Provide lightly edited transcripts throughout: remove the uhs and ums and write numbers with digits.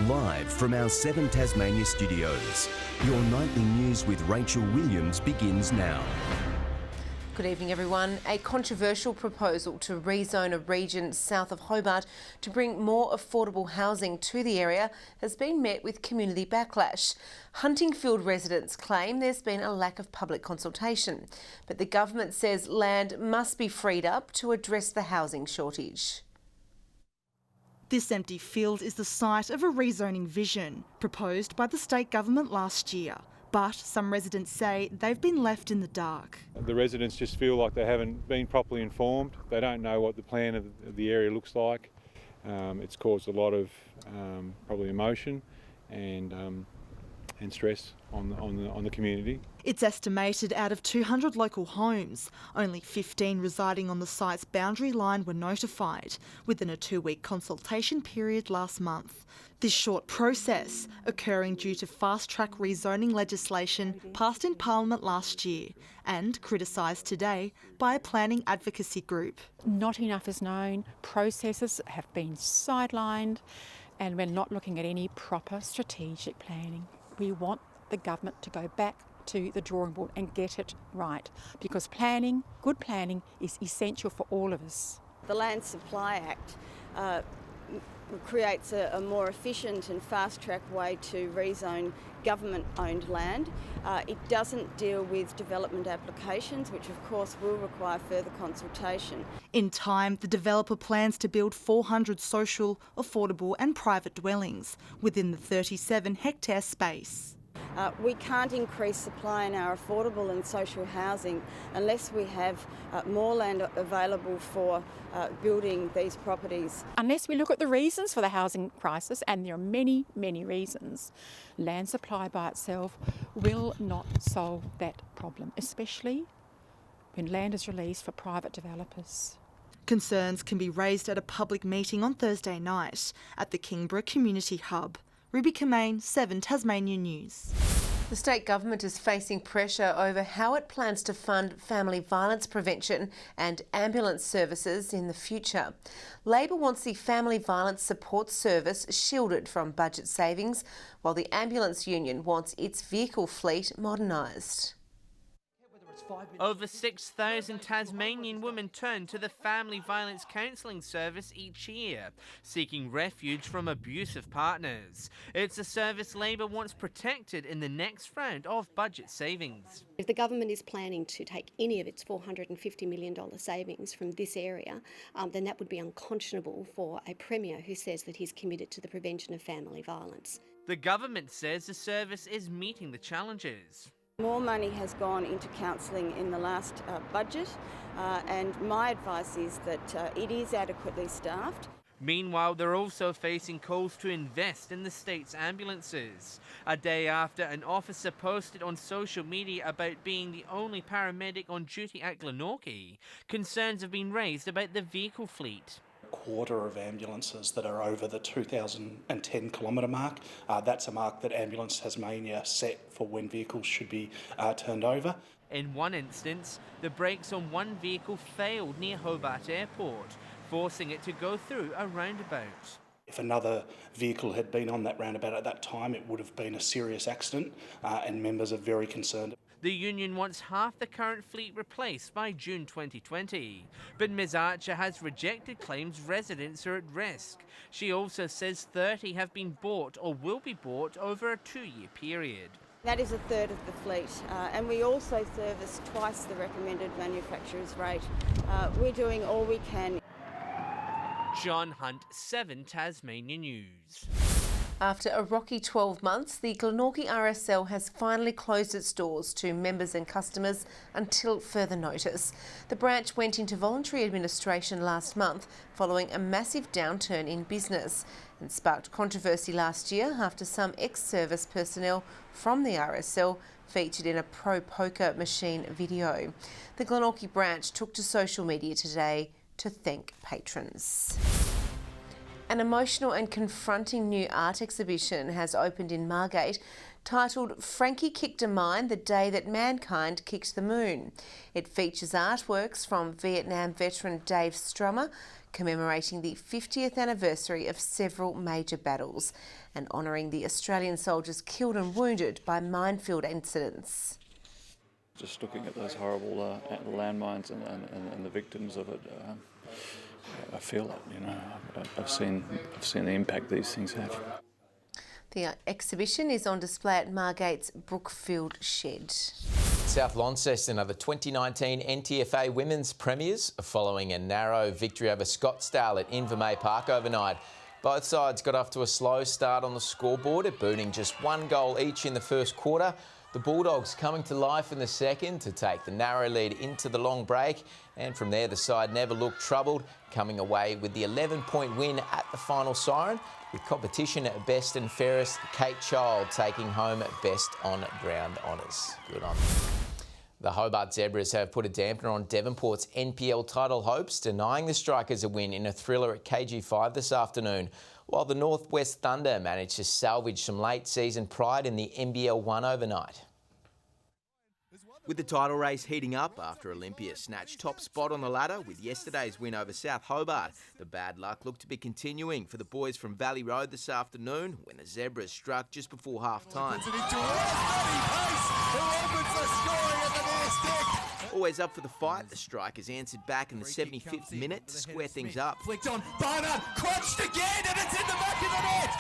Live from our 7 Tasmania studios, your nightly news with Rachel Williams begins now. Good evening, everyone. A controversial proposal to rezone a region south of Hobart to bring more affordable housing to the area has been met with community backlash. Huntingfield residents claim there's been a lack of public consultation, but the government says land must be freed up to address the housing shortage. This empty field is the site of a rezoning vision proposed by the state government last year. But some residents say they've been left in the dark. The residents just feel like they haven't been properly informed. They don't know what the plan of the area looks like. It's caused a lot of probably emotion and stress on the community. It's estimated out of 200 local homes, only 15 residing on the site's boundary line were notified within a 2-week consultation period last month. This short process occurring due to fast-track rezoning legislation passed in Parliament last year and criticised today by a planning advocacy group. Not enough is known, processes have been sidelined, and we're not looking at any proper strategic planning. We want the government to go back to the drawing board and get it right, because planning, good planning, is essential for all of us. The Land Supply Act creates a more efficient and fast-track way to rezone government-owned land. It doesn't deal with development applications, which of course will require further consultation. In time, the developer plans to build 400 social, affordable and private dwellings within the 37-hectare space. We can't increase supply in our affordable and social housing unless we have more land available for building these properties. Unless we look at the reasons for the housing crisis, and there are many, many reasons, land supply by itself will not solve that problem, especially when land is released for private developers. Concerns can be raised at a public meeting on Thursday night at the Kingborough Community Hub. Ruby Kamain, 7 Tasmania News. The state government is facing pressure over how it plans to fund family violence prevention and ambulance services in the future. Labor wants the Family Violence Support Service shielded from budget savings, while the ambulance union wants its vehicle fleet modernised. Over 6,000 Tasmanian women turn to the Family Violence Counselling Service each year, seeking refuge from abusive partners. It's a service Labor wants protected in the next round of budget savings. If the government is planning to take any of its $450 million savings from this area, then that would be unconscionable for a Premier who says that he's committed to the prevention of family violence. The government says the service is meeting the challenges. More money has gone into counselling in the last budget, and my advice is that it is adequately staffed. Meanwhile, they're also facing calls to invest in the state's ambulances. A day after an officer posted on social media about being the only paramedic on duty at Glenorchy, concerns have been raised about the vehicle fleet. Quarter of ambulances that are over the 2010 kilometre mark. That's a mark that Ambulance Tasmania set for when vehicles should be turned over. In one instance, the brakes on one vehicle failed near Hobart Airport, forcing it to go through a roundabout. If another vehicle had been on that roundabout at that time, it would have been a serious accident, and members are very concerned. The union wants half the current fleet replaced by June 2020. But Ms Archer has rejected claims residents are at risk. She also says 30 have been bought or will be bought over a 2-year period. That is a third of the fleet, and we also service twice the recommended manufacturer's rate. We're doing all we can. John Hunt, 7 Tasmania News. After a rocky 12 months, the Glenorchy RSL has finally closed its doors to members and customers until further notice. The branch went into voluntary administration last month following a massive downturn in business and sparked controversy last year after some ex-service personnel from the RSL featured in a pro-poker machine video. The Glenorchy branch took to social media today to thank patrons. An emotional and confronting new art exhibition has opened in Margate titled Frankie Kicked a Mine the Day That Mankind Kicked the Moon. It features artworks from Vietnam veteran Dave Strummer, commemorating the 50th anniversary of several major battles and honouring the Australian soldiers killed and wounded by minefield incidents. Just looking at those horrible landmines and the victims of it, I feel it. You know, I've seen the impact these things have. The exhibition is on display at Margate's Brookfield Shed. South Launceston are the 2019 NTFA Women's Premiers following a narrow victory over Scottsdale at Invermay Park overnight. Both sides got off to a slow start on the scoreboard, at booting just one goal each in the first quarter. The Bulldogs coming to life in the second to take the narrow lead into the long break, and from there the side never looked troubled, coming away with the 11-point win at the final siren, with competition at best and fairest, Kate Child taking home best on ground honours. Good on them. The Hobart Zebras have put a dampener on Devonport's NPL title hopes, denying the Strikers a win in a thriller at KG5 this afternoon, while the Northwest Thunder managed to salvage some late-season pride in the NBL 1 overnight. With the title race heating up after Olympia snatched top spot on the ladder with yesterday's win over South Hobart, the bad luck looked to be continuing for the boys from Valley Road this afternoon when the Zebras struck just before half-time. Always up for the fight, the Strikers answered back in the 75th minute to square things up. Flicked on, Barnard crunched again, and it's in the back of the net!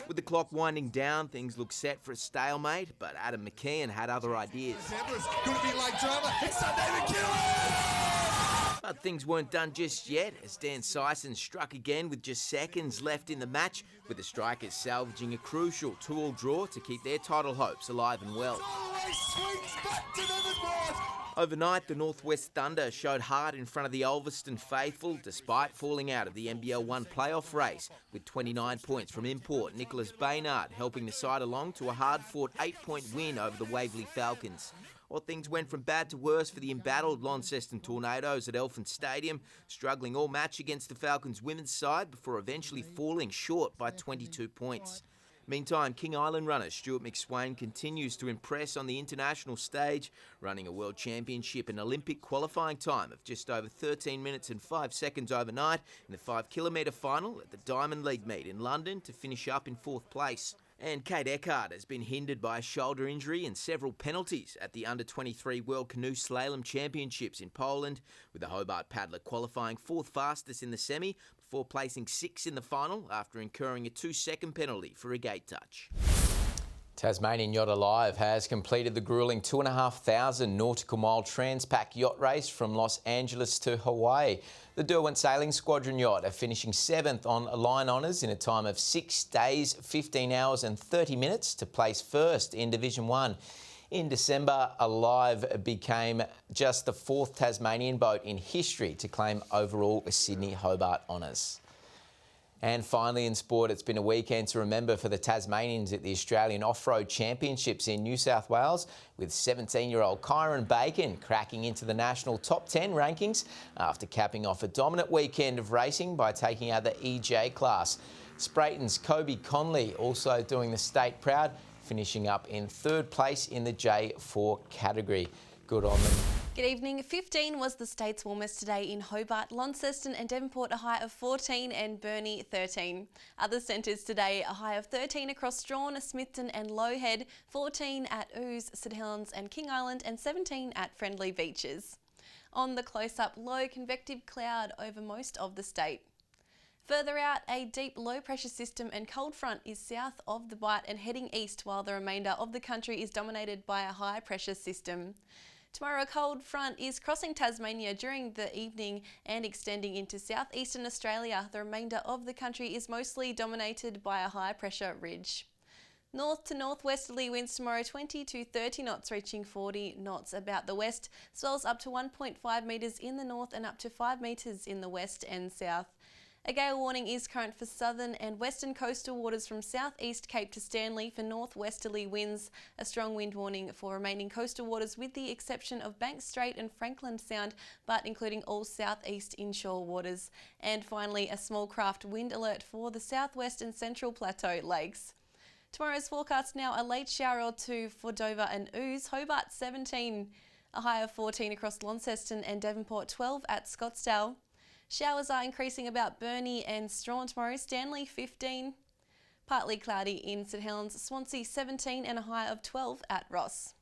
With the clock winding down, things looked set for a stalemate, but Adam McKeon had other ideas. Zebras, gonna be like drama, it's Sunday McKeown! But things weren't done just yet, as Dan Sison struck again with just seconds left in the match, with the Strikers salvaging a crucial 2-2 draw to keep their title hopes alive and well. Overnight, the Northwest Thunder showed heart in front of the Ulverston faithful, despite falling out of the NBL 1 playoff race, with 29 points from import Nicholas Baynard helping the side along to a hard-fought 8-point win over the Waverley Falcons. While things went from bad to worse for the embattled Launceston Tornadoes at Elfin Stadium, struggling all match against the Falcons women's side before eventually falling short by 22 points. Meantime, King Island runner Stuart McSwain continues to impress on the international stage, running a World Championship and Olympic qualifying time of just over 13 minutes and 5 seconds overnight in the 5-kilometre final at the Diamond League meet in London to finish up in 4th place. And Kate Eckhart has been hindered by a shoulder injury and several penalties at the Under-23 World Canoe Slalom Championships in Poland, with the Hobart paddler qualifying 4th fastest in the semi before placing 6th in the final after incurring a 2-second penalty for a gate touch. Tasmanian Yacht Alive has completed the gruelling 2,500 nautical mile Transpac yacht race from Los Angeles to Hawaii. The Derwent Sailing Squadron yacht are finishing 7th on line honours in a time of 6 days, 15 hours and 30 minutes to place 1st in Division 1. In December, Alive became just the 4th Tasmanian boat in history to claim overall Sydney Hobart honours. And finally in sport, it's been a weekend to remember for the Tasmanians at the Australian Off-Road Championships in New South Wales, with 17-year-old Kyron Bacon cracking into the national top 10 rankings after capping off a dominant weekend of racing by taking out the EJ class. Sprayton's Kobe Conley also doing the state proud, finishing up in 3rd place in the J4 category. Good on them. Good evening. 15 was the state's warmest today in Hobart, Launceston and Devonport, a high of 14, and Burnie 13. Other centres today, a high of 13 across Strawn, Smithton and Lowhead, 14 at Ouse, St Helens and King Island, and 17 at Friendly Beaches. On the close-up, low convective cloud over most of the state. Further out, a deep low-pressure system and cold front is south of the Bight and heading east, while the remainder of the country is dominated by a high-pressure system. Tomorrow, a cold front is crossing Tasmania during the evening and extending into southeastern Australia. The remainder of the country is mostly dominated by a high-pressure ridge. North to northwesterly winds tomorrow 20 to 30 knots, reaching 40 knots about the west. Swells up to 1.5 metres in the north and up to 5 metres in the west and south. A gale warning is current for southern and western coastal waters from southeast Cape to Stanley for northwesterly winds. A strong wind warning for remaining coastal waters with the exception of Banks Strait and Franklin Sound, but including all southeast inshore waters. And finally, a small craft wind alert for the southwest and central plateau lakes. Tomorrow's forecast now, a late shower or two for Dover and Ouse. Hobart 17, a high of 14 across Launceston and Devonport, 12 at Scottsdale. Showers are increasing about Burnie and Strahan tomorrow. Stanley 15. Partly cloudy in St Helens, Swansea 17 and a high of 12 at Ross.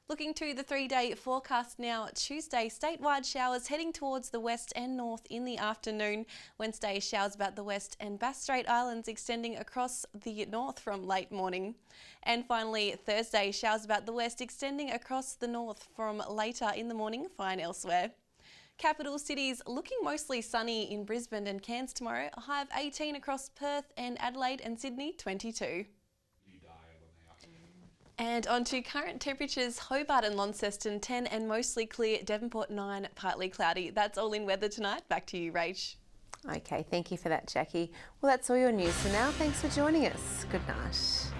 Looking to the 3-day forecast now, Tuesday, statewide showers heading towards the west and north in the afternoon. Wednesday, showers about the west and Bass Strait Islands extending across the north from late morning. And finally, Thursday, showers about the west extending across the north from later in the morning, fine elsewhere. Capital cities looking mostly sunny in Brisbane and Cairns tomorrow, a high of 18 across Perth and Adelaide and Sydney, 22. And on to current temperatures, Hobart and Launceston 10 and mostly clear, Devonport 9, partly cloudy. That's all in weather tonight. Back to you, Rach. Okay, thank you for that, Jackie. Well, that's all your news for now. Thanks for joining us. Good night.